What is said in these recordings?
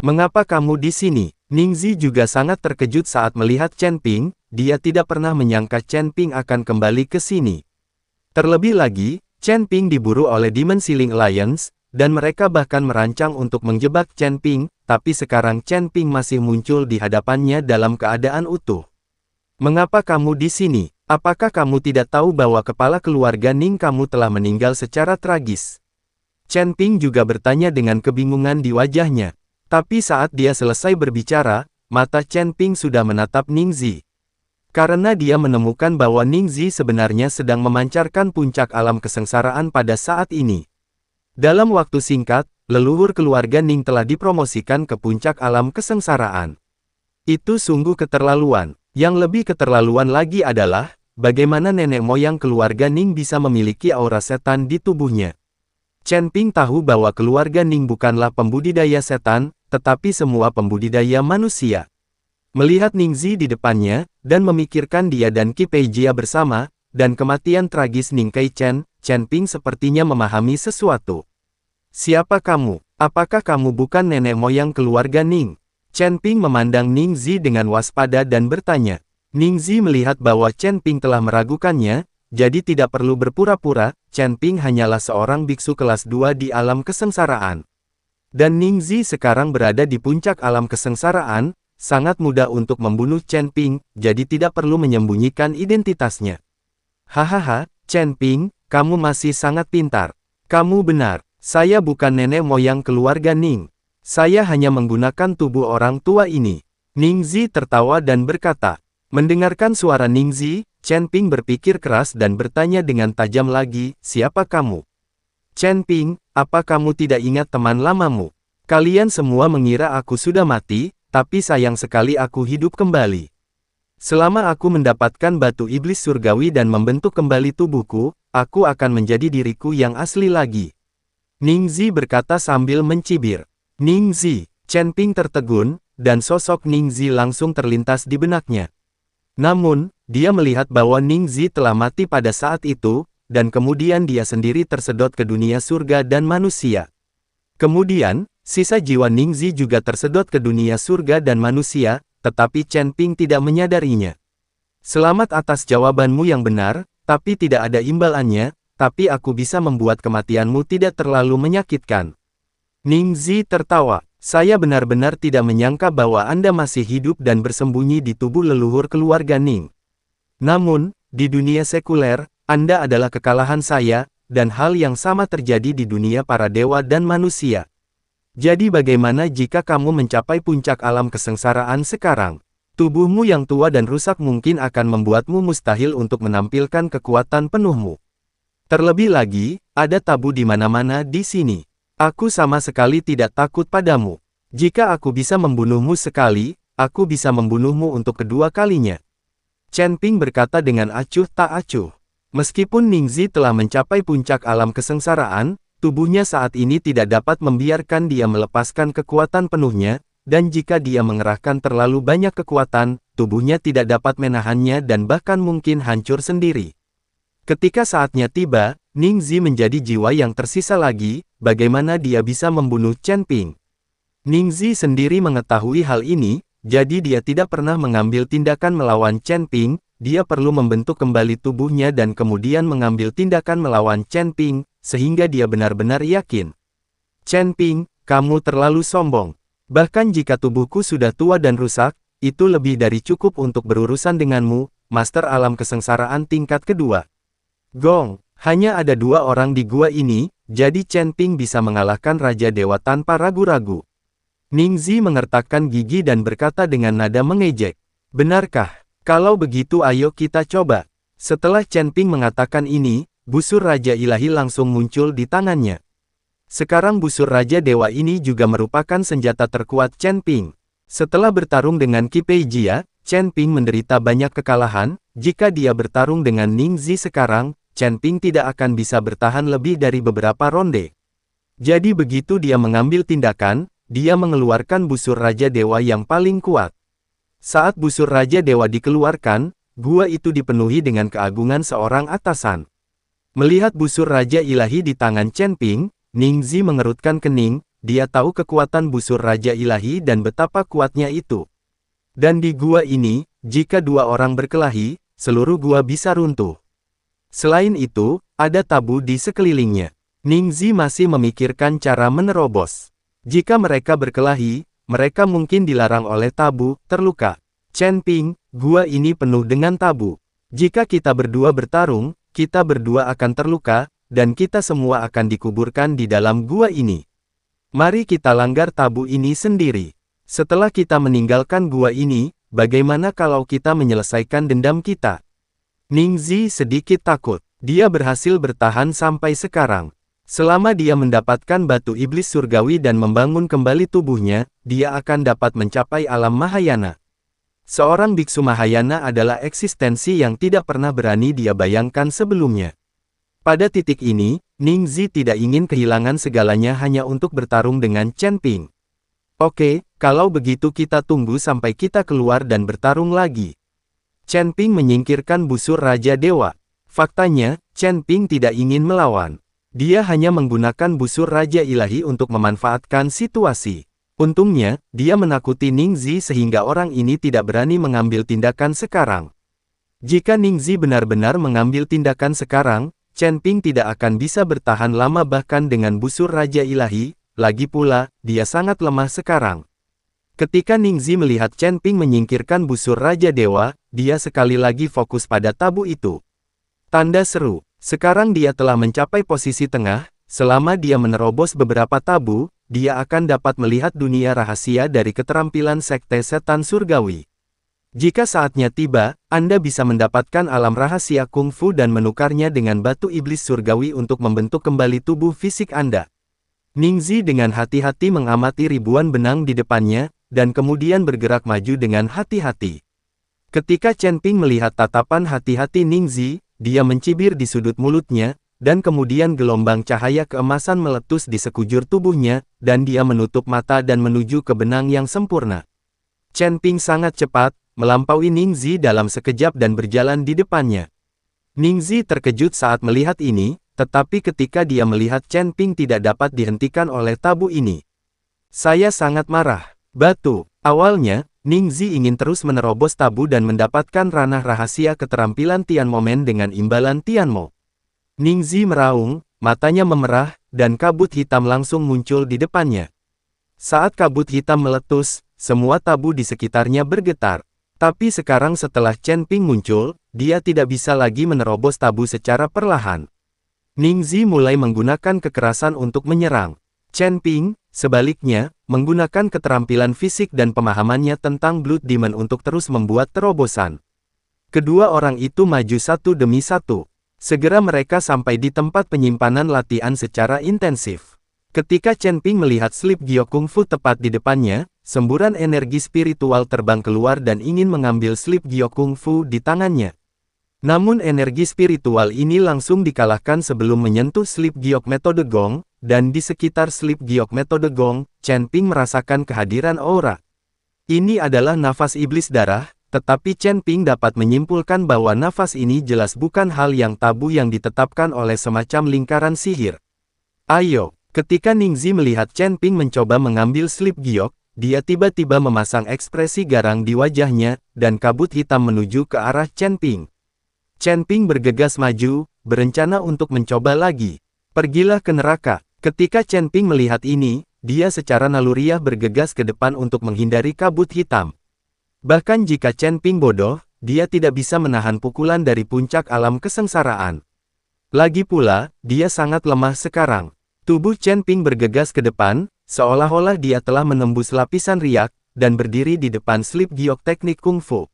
Mengapa kamu di sini? Ningzi juga sangat terkejut saat melihat Chen Ping, dia tidak pernah menyangka Chen Ping akan kembali ke sini. Terlebih lagi, Chen Ping diburu oleh Demon Ceiling Alliance, dan mereka bahkan merancang untuk menjebak Chen Ping, tapi sekarang Chen Ping masih muncul di hadapannya dalam keadaan utuh. Mengapa kamu di sini? Apakah kamu tidak tahu bahwa kepala keluarga Ning kamu telah meninggal secara tragis? Chen Ping juga bertanya dengan kebingungan di wajahnya. Tapi saat dia selesai berbicara, mata Chen Ping sudah menatap Ningzi. Karena dia menemukan bahwa Ningzi sebenarnya sedang memancarkan puncak alam kesengsaraan pada saat ini. Dalam waktu singkat, leluhur keluarga Ning telah dipromosikan ke puncak alam kesengsaraan. Itu sungguh keterlaluan. Yang lebih keterlaluan lagi adalah, bagaimana nenek moyang keluarga Ning bisa memiliki aura setan di tubuhnya. Chen Ping tahu bahwa keluarga Ning bukanlah pembudidaya setan, tetapi semua pembudidaya manusia. Melihat Ningzi di depannya, dan memikirkan dia dan Qi Peijia bersama, dan kematian tragis Ning Kaichen, Chen Ping sepertinya memahami sesuatu. Siapa kamu? Apakah kamu bukan nenek moyang keluarga Ning? Chen Ping memandang Ningzi dengan waspada dan bertanya. Ningzi melihat bahwa Chen Ping telah meragukannya, jadi tidak perlu berpura-pura, Chen Ping hanyalah seorang biksu kelas 2 di alam kesengsaraan. Dan Ningzi sekarang berada di puncak alam kesengsaraan, sangat mudah untuk membunuh Chen Ping, jadi tidak perlu menyembunyikan identitasnya. Hahaha, Chen Ping, kamu masih sangat pintar. Kamu benar, saya bukan nenek moyang keluarga Ning. Saya hanya menggunakan tubuh orang tua ini. Ningzi tertawa dan berkata. Mendengarkan suara Ningzi, Chen Ping berpikir keras dan bertanya dengan tajam lagi, siapa kamu? Chen Ping, apa kamu tidak ingat teman lamamu? Kalian semua mengira aku sudah mati, tapi sayang sekali aku hidup kembali. Selama aku mendapatkan batu iblis surgawi dan membentuk kembali tubuhku, aku akan menjadi diriku yang asli lagi. Ningzi berkata sambil mencibir. Ningzi, Chen Ping tertegun, dan sosok Ningzi langsung terlintas di benaknya. Namun, dia melihat bahwa Ningzi telah mati pada saat itu, dan kemudian dia sendiri tersedot ke dunia surga dan manusia. Kemudian, sisa jiwa Ningzi juga tersedot ke dunia surga dan manusia, tetapi Chen Ping tidak menyadarinya. Selamat atas jawabanmu yang benar, tapi tidak ada imbalannya, tapi aku bisa membuat kematianmu tidak terlalu menyakitkan. Ningzi tertawa. Saya benar-benar tidak menyangka bahwa Anda masih hidup dan bersembunyi di tubuh leluhur keluarga Ning. Namun, di dunia sekuler, Anda adalah kekalahan saya, dan hal yang sama terjadi di dunia para dewa dan manusia. Jadi bagaimana jika kamu mencapai puncak alam kesengsaraan sekarang? Tubuhmu yang tua dan rusak mungkin akan membuatmu mustahil untuk menampilkan kekuatan penuhmu. Terlebih lagi, ada tabu di mana-mana di sini. Aku sama sekali tidak takut padamu. Jika aku bisa membunuhmu sekali, aku bisa membunuhmu untuk kedua kalinya. Chen Ping berkata dengan acuh tak acuh. Meskipun Ningzi telah mencapai puncak alam kesengsaraan, tubuhnya saat ini tidak dapat membiarkan dia melepaskan kekuatan penuhnya, dan jika dia mengerahkan terlalu banyak kekuatan, tubuhnya tidak dapat menahannya dan bahkan mungkin hancur sendiri. Ketika saatnya tiba, Ningzi menjadi jiwa yang tersisa lagi, bagaimana dia bisa membunuh Chen Ping. Ningzi sendiri mengetahui hal ini, jadi dia tidak pernah mengambil tindakan melawan Chen Ping, dia perlu membentuk kembali tubuhnya dan kemudian mengambil tindakan melawan Chen Ping, sehingga dia benar-benar yakin. Chen Ping, kamu terlalu sombong. Bahkan jika tubuhku sudah tua dan rusak, itu lebih dari cukup untuk berurusan denganmu, Master Alam Kesengsaraan tingkat kedua. Gong, hanya ada 2 orang di gua ini, jadi Chen Ping bisa mengalahkan Raja Dewa tanpa ragu-ragu. Ningzi mengertakkan gigi dan berkata dengan nada mengejek. Benarkah? Kalau begitu ayo kita coba. Setelah Chen Ping mengatakan ini, busur Raja Ilahi langsung muncul di tangannya. Sekarang busur Raja Dewa ini juga merupakan senjata terkuat Chen Ping. Setelah bertarung dengan Qi Peijia, Chen Ping menderita banyak kekalahan. Jika dia bertarung dengan Ningzi sekarang, Chen Ping tidak akan bisa bertahan lebih dari beberapa ronde. Jadi begitu dia mengambil tindakan, dia mengeluarkan busur Raja Dewa yang paling kuat. Saat busur Raja Dewa dikeluarkan, gua itu dipenuhi dengan keagungan seorang atasan. Melihat busur Raja Ilahi di tangan Chen Ping, Ningzi mengerutkan kening, dia tahu kekuatan busur Raja Ilahi dan betapa kuatnya itu. Dan di gua ini, jika dua orang berkelahi, seluruh gua bisa runtuh. Selain itu, ada tabu di sekelilingnya. Ningzi masih memikirkan cara menerobos. Jika mereka berkelahi, mereka mungkin dilarang oleh tabu, terluka. Chen Ping, gua ini penuh dengan tabu. Jika kita berdua bertarung, kita berdua akan terluka, dan kita semua akan dikuburkan di dalam gua ini. Mari kita langgar tabu ini sendiri. Setelah kita meninggalkan gua ini, bagaimana kalau kita menyelesaikan dendam kita? Ningzi sedikit takut. Dia berhasil bertahan sampai sekarang. Selama dia mendapatkan batu iblis surgawi dan membangun kembali tubuhnya, dia akan dapat mencapai alam Mahayana. Seorang biksu Mahayana adalah eksistensi yang tidak pernah berani dia bayangkan sebelumnya. Pada titik ini, Ningzi tidak ingin kehilangan segalanya hanya untuk bertarung dengan Chen Ping. Oke, kalau begitu kita tunggu sampai kita keluar dan bertarung lagi. Chen Ping menyingkirkan busur Raja Dewa. Faktanya, Chen Ping tidak ingin melawan. Dia hanya menggunakan busur Raja Ilahi untuk memanfaatkan situasi. Untungnya, dia menakuti Ningzi sehingga orang ini tidak berani mengambil tindakan sekarang. Jika Ningzi benar-benar mengambil tindakan sekarang, Chen Ping tidak akan bisa bertahan lama bahkan dengan busur Raja Ilahi, lagi pula, dia sangat lemah sekarang. Ketika Ningzi melihat Chen Ping menyingkirkan busur Raja Dewa, dia sekali lagi fokus pada tabu itu. Tanda seru. Sekarang dia telah mencapai posisi tengah, selama dia menerobos beberapa tabu, dia akan dapat melihat dunia rahasia dari keterampilan Sekte Setan Surgawi. Jika saatnya tiba, Anda bisa mendapatkan alam rahasia kungfu dan menukarnya dengan batu iblis surgawi untuk membentuk kembali tubuh fisik Anda. Ningzi dengan hati-hati mengamati ribuan benang di depannya, dan kemudian bergerak maju dengan hati-hati. Ketika Chen Ping melihat tatapan hati-hati Ningzi, dia mencibir di sudut mulutnya, dan kemudian gelombang cahaya keemasan meletus di sekujur tubuhnya, dan dia menutup mata dan menuju ke benang yang sempurna. Chen Ping sangat cepat, melampaui Ningzi dalam sekejap dan berjalan di depannya. Ningzi terkejut saat melihat ini, tetapi ketika dia melihat Chen Ping tidak dapat dihentikan oleh tabu ini. Saya sangat marah. Batu. Awalnya, Ningzi ingin terus menerobos tabu dan mendapatkan ranah rahasia keterampilan Tianmo Men dengan imbalan Tianmo. Ningzi meraung, matanya memerah, dan kabut hitam langsung muncul di depannya. Saat kabut hitam meletus, semua tabu di sekitarnya bergetar. Tapi sekarang setelah Chen Ping muncul, dia tidak bisa lagi menerobos tabu secara perlahan. Ningzi mulai menggunakan kekerasan untuk menyerang. Chen Ping, sebaliknya, menggunakan keterampilan fisik dan pemahamannya tentang Blood Demon untuk terus membuat terobosan. Kedua orang itu maju satu demi satu. Segera mereka sampai di tempat penyimpanan latihan secara intensif. Ketika Chen Ping melihat slip Giok Kung Fu tepat di depannya, semburan energi spiritual terbang keluar dan ingin mengambil slip Giok Kung Fu di tangannya. Namun energi spiritual ini langsung dikalahkan sebelum menyentuh slip Giok Metode Gong, dan di sekitar slip Giok Metode Gong, Chen Ping merasakan kehadiran aura. Ini adalah nafas iblis darah, tetapi Chen Ping dapat menyimpulkan bahwa nafas ini jelas bukan hal yang tabu yang ditetapkan oleh semacam lingkaran sihir. Ayo, ketika Ningzi melihat Chen Ping mencoba mengambil slip Giok, dia tiba-tiba memasang ekspresi garang di wajahnya, dan kabut hitam menuju ke arah Chen Ping. Chen Ping bergegas maju, berencana untuk mencoba lagi. Pergilah ke neraka. Ketika Chen Ping melihat ini, dia secara naluriah bergegas ke depan untuk menghindari kabut hitam. Bahkan jika Chen Ping bodoh, dia tidak bisa menahan pukulan dari puncak alam kesengsaraan. Lagi pula, dia sangat lemah sekarang. Tubuh Chen Ping bergegas ke depan, seolah-olah dia telah menembus lapisan riak, dan berdiri di depan slip Giok teknik Kung Fu.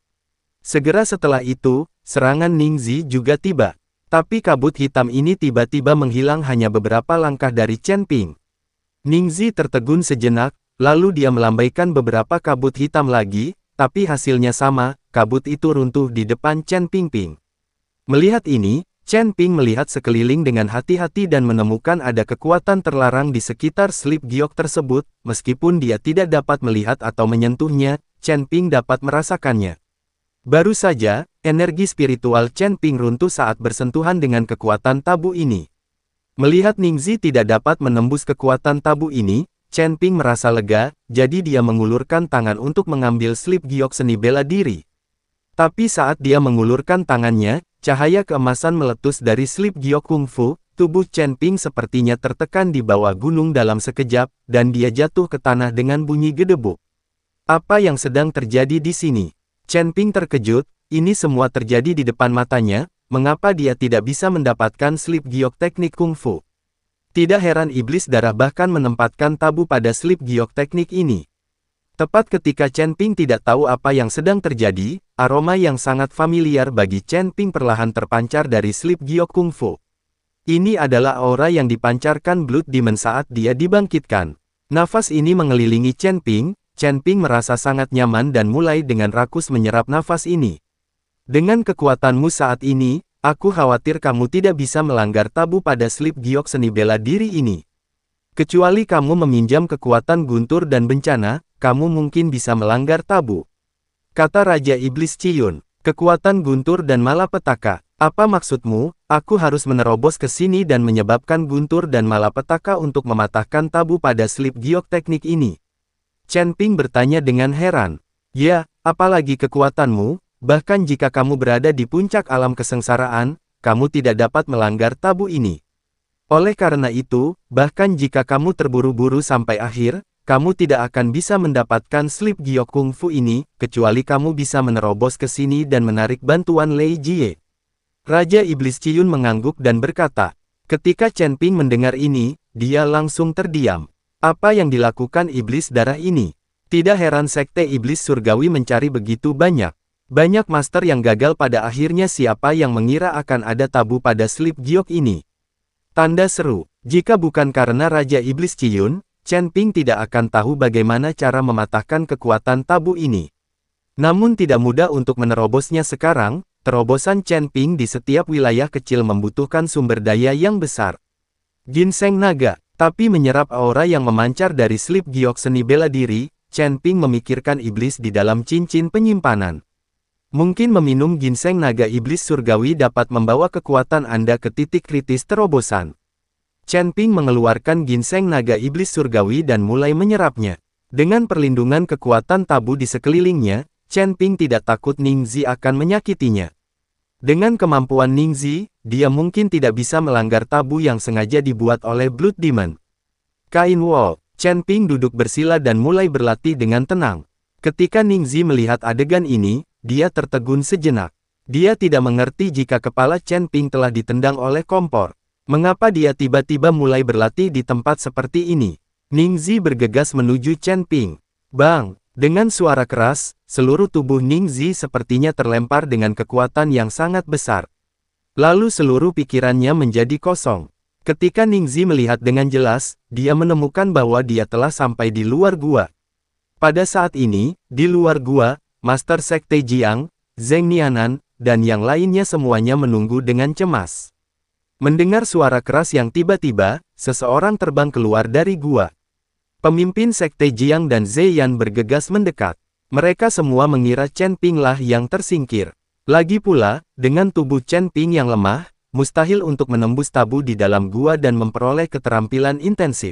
Segera setelah itu, serangan Ningzi juga tiba. Tapi kabut hitam ini tiba-tiba menghilang hanya beberapa langkah dari Chen Ping. Ningzi tertegun sejenak, lalu dia melambaikan beberapa kabut hitam lagi, tapi hasilnya sama, kabut itu runtuh di depan Chen Ping. Melihat ini, Chen Ping melihat sekeliling dengan hati-hati dan menemukan ada kekuatan terlarang di sekitar slip Giok tersebut, meskipun dia tidak dapat melihat atau menyentuhnya, Chen Ping dapat merasakannya. Baru saja, energi spiritual Chen Ping runtuh saat bersentuhan dengan kekuatan tabu ini. Melihat Ningzi tidak dapat menembus kekuatan tabu ini, Chen Ping merasa lega, jadi dia mengulurkan tangan untuk mengambil slip giok seni bela diri. Tapi saat dia mengulurkan tangannya, cahaya keemasan meletus dari slip giok kungfu, tubuh Chen Ping sepertinya tertekan di bawah gunung dalam sekejap, dan dia jatuh ke tanah dengan bunyi gedebuk. Apa yang sedang terjadi di sini? Chen Ping terkejut, ini semua terjadi di depan matanya, mengapa dia tidak bisa mendapatkan slip giok teknik kungfu? Tidak heran iblis darah bahkan menempatkan tabu pada slip giok teknik ini. Tepat ketika Chen Ping tidak tahu apa yang sedang terjadi, aroma yang sangat familiar bagi Chen Ping perlahan terpancar dari slip giok kungfu. Ini adalah aura yang dipancarkan Blood Demon saat dia dibangkitkan. Nafas ini mengelilingi Chen Ping merasa sangat nyaman dan mulai dengan rakus menyerap nafas ini. Dengan kekuatanmu saat ini, aku khawatir kamu tidak bisa melanggar tabu pada slip giok seni bela diri ini. Kecuali kamu meminjam kekuatan guntur dan bencana, kamu mungkin bisa melanggar tabu. Kata Raja Iblis Ciyun, kekuatan guntur dan malapetaka. Apa maksudmu? Aku harus menerobos ke sini dan menyebabkan guntur dan malapetaka untuk mematahkan tabu pada slip giok teknik ini. Chen Ping bertanya dengan heran. Ya, apalagi kekuatanmu? Bahkan jika kamu berada di puncak alam kesengsaraan, kamu tidak dapat melanggar tabu ini. Oleh karena itu, bahkan jika kamu terburu-buru sampai akhir, kamu tidak akan bisa mendapatkan slip giok kungfu ini, kecuali kamu bisa menerobos ke sini dan menarik bantuan Lei Jie. Raja Iblis Ciyun mengangguk dan berkata, ketika Chen Ping mendengar ini, dia langsung terdiam. Apa yang dilakukan iblis darah ini? Tidak heran sekte iblis surgawi mencari begitu banyak. Banyak master yang gagal pada akhirnya siapa yang mengira akan ada tabu pada slip giok ini. Tanda seru, jika bukan karena Raja Iblis Ciyun, Chen Ping tidak akan tahu bagaimana cara mematahkan kekuatan tabu ini. Namun tidak mudah untuk menerobosnya sekarang, terobosan Chen Ping di setiap wilayah kecil membutuhkan sumber daya yang besar. Ginseng naga, tapi menyerap aura yang memancar dari slip giok seni bela diri, Chen Ping memikirkan iblis di dalam cincin penyimpanan. Mungkin meminum ginseng naga iblis surgawi dapat membawa kekuatan Anda ke titik kritis terobosan. Chen Ping mengeluarkan ginseng naga iblis surgawi dan mulai menyerapnya. Dengan perlindungan kekuatan tabu di sekelilingnya, Chen Ping tidak takut Ning Zi akan menyakitinya. Dengan kemampuan Ning Zi, dia mungkin tidak bisa melanggar tabu yang sengaja dibuat oleh Blood Demon. Kain Wall, Chen Ping duduk bersila dan mulai berlatih dengan tenang. Ketika Ning Zi melihat adegan ini, dia tertegun sejenak. Dia tidak mengerti jika kepala Chen Ping telah ditendang oleh kompor. Mengapa dia tiba-tiba mulai berlatih di tempat seperti ini? Ning Zi bergegas menuju Chen Ping. Bang! Dengan suara keras, seluruh tubuh Ning Zi sepertinya terlempar dengan kekuatan yang sangat besar. Lalu seluruh pikirannya menjadi kosong. Ketika Ning Zi melihat dengan jelas, dia menemukan bahwa dia telah sampai di luar gua. Pada saat ini, di luar gua, Master Sekte Jiang, Zheng Nianan, dan yang lainnya semuanya menunggu dengan cemas. Mendengar suara keras yang tiba-tiba, seseorang terbang keluar dari gua. Pemimpin Sekte Jiang dan Zheyan bergegas mendekat. Mereka semua mengira Chen Ping lah yang tersingkir. Lagi pula, dengan tubuh Chen Ping yang lemah, mustahil untuk menembus tabu di dalam gua dan memperoleh keterampilan intensif.